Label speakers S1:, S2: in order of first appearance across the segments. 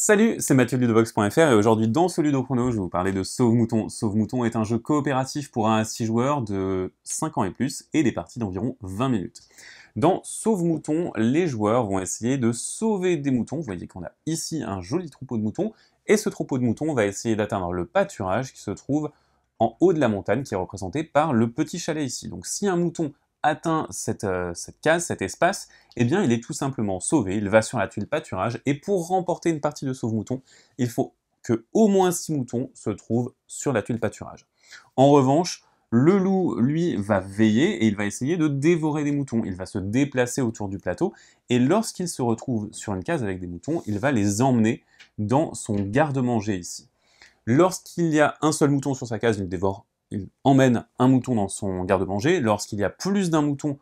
S1: Salut, c'est Mathieu de Ludovox.fr et aujourd'hui dans ce Ludo Chrono, je vais vous parler de Sauve Mouton. Sauve Mouton est un jeu coopératif pour 1 à 6 joueurs de 5 ans et plus et des parties d'environ 20 minutes. Dans Sauve Mouton, les joueurs vont essayer de sauver des moutons. Vous voyez qu'on a ici un joli troupeau de moutons et ce troupeau de moutons va essayer d'atteindre le pâturage qui se trouve en haut de la montagne qui est représenté par le petit chalet ici. Donc si un mouton atteint cette case, cet espace, eh bien il est tout simplement sauvé, il va sur la tuile pâturage, et pour remporter une partie de sauve-mouton, il faut que au moins 6 moutons se trouvent sur la tuile pâturage. En revanche, le loup, lui, va veiller et il va essayer de dévorer des moutons. Il va se déplacer autour du plateau, et lorsqu'il se retrouve sur une case avec des moutons, il va les emmener dans son garde-manger ici. Lorsqu'il y a un seul mouton sur sa case, il emmène un mouton dans son garde-manger. Lorsqu'il y a plus d'un mouton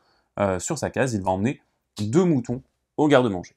S1: sur sa case, il va emmener 2 moutons au garde-manger.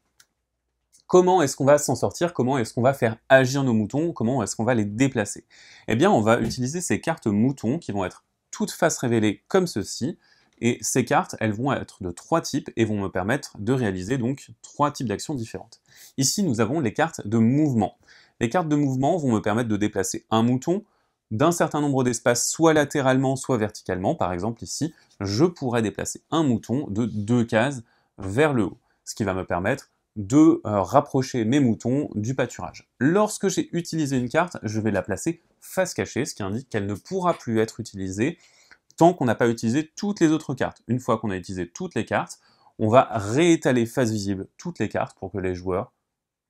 S1: Comment est-ce qu'on va s'en sortir? Comment est-ce qu'on va faire agir nos moutons? Comment est-ce qu'on va les déplacer? Eh bien, on va utiliser ces cartes moutons qui vont être toutes faces révélées comme ceci. Et ces cartes, elles vont être de 3 types et vont me permettre de réaliser donc 3 types d'actions différentes. Ici, nous avons les cartes de mouvement. Les cartes de mouvement vont me permettre de déplacer un mouton d'un certain nombre d'espaces, soit latéralement, soit verticalement. Par exemple, ici, je pourrais déplacer un mouton de 2 cases vers le haut, ce qui va me permettre de rapprocher mes moutons du pâturage. Lorsque j'ai utilisé une carte, je vais la placer face cachée, ce qui indique qu'elle ne pourra plus être utilisée tant qu'on n'a pas utilisé toutes les autres cartes. Une fois qu'on a utilisé toutes les cartes, on va réétaler face visible toutes les cartes pour que les joueurs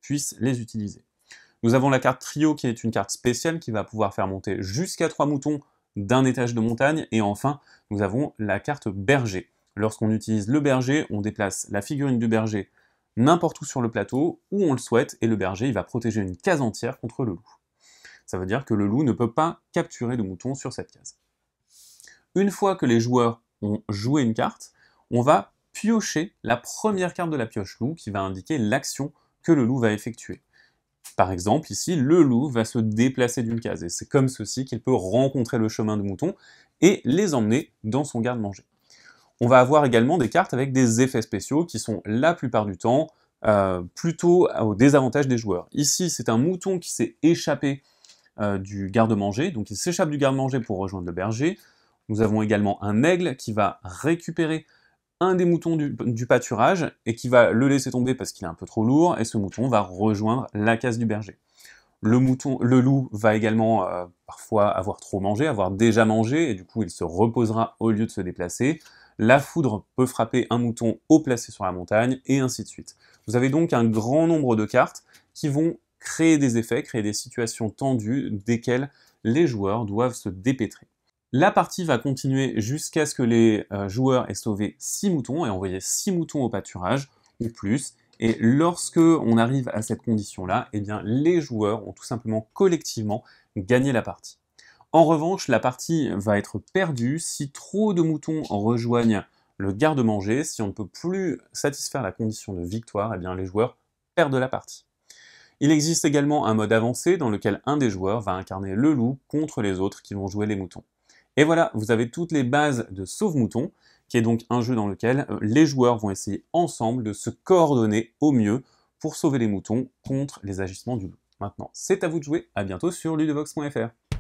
S1: puissent les utiliser. Nous avons la carte trio qui est une carte spéciale qui va pouvoir faire monter jusqu'à 3 moutons d'un étage de montagne. Et enfin, nous avons la carte berger. Lorsqu'on utilise le berger, on déplace la figurine du berger n'importe où sur le plateau, où on le souhaite, et le berger il va protéger une case entière contre le loup. Ça veut dire que le loup ne peut pas capturer de mouton sur cette case. Une fois que les joueurs ont joué une carte, on va piocher la première carte de la pioche loup qui va indiquer l'action que le loup va effectuer. Par exemple, ici, le loup va se déplacer d'une case, et c'est comme ceci qu'il peut rencontrer le chemin de mouton et les emmener dans son garde-manger. On va avoir également des cartes avec des effets spéciaux qui sont la plupart du temps plutôt au désavantage des joueurs. Ici, c'est un mouton qui s'est échappé du garde-manger, donc il s'échappe du garde-manger pour rejoindre le berger. Nous avons également un aigle qui va récupérer un des moutons du pâturage et qui va le laisser tomber parce qu'il est un peu trop lourd, et ce mouton va rejoindre la case du berger. Le loup va également parfois avoir trop mangé, avoir déjà mangé, et du coup il se reposera au lieu de se déplacer. La foudre peut frapper un mouton haut placé sur la montagne, et ainsi de suite. Vous avez donc un grand nombre de cartes qui vont créer des effets, créer des situations tendues desquelles les joueurs doivent se dépêtrer. La partie va continuer jusqu'à ce que les joueurs aient sauvé 6 moutons et envoyé 6 moutons au pâturage, ou plus. Et lorsque on arrive à cette condition-là, eh bien les joueurs ont tout simplement collectivement gagné la partie. En revanche, la partie va être perdue si trop de moutons rejoignent le garde-manger. Si on ne peut plus satisfaire la condition de victoire, eh bien les joueurs perdent la partie. Il existe également un mode avancé dans lequel un des joueurs va incarner le loup contre les autres qui vont jouer les moutons. Et voilà, vous avez toutes les bases de Sauve Mouton, qui est donc un jeu dans lequel les joueurs vont essayer ensemble de se coordonner au mieux pour sauver les moutons contre les agissements du loup. Maintenant, c'est à vous de jouer, à bientôt sur ludovox.fr.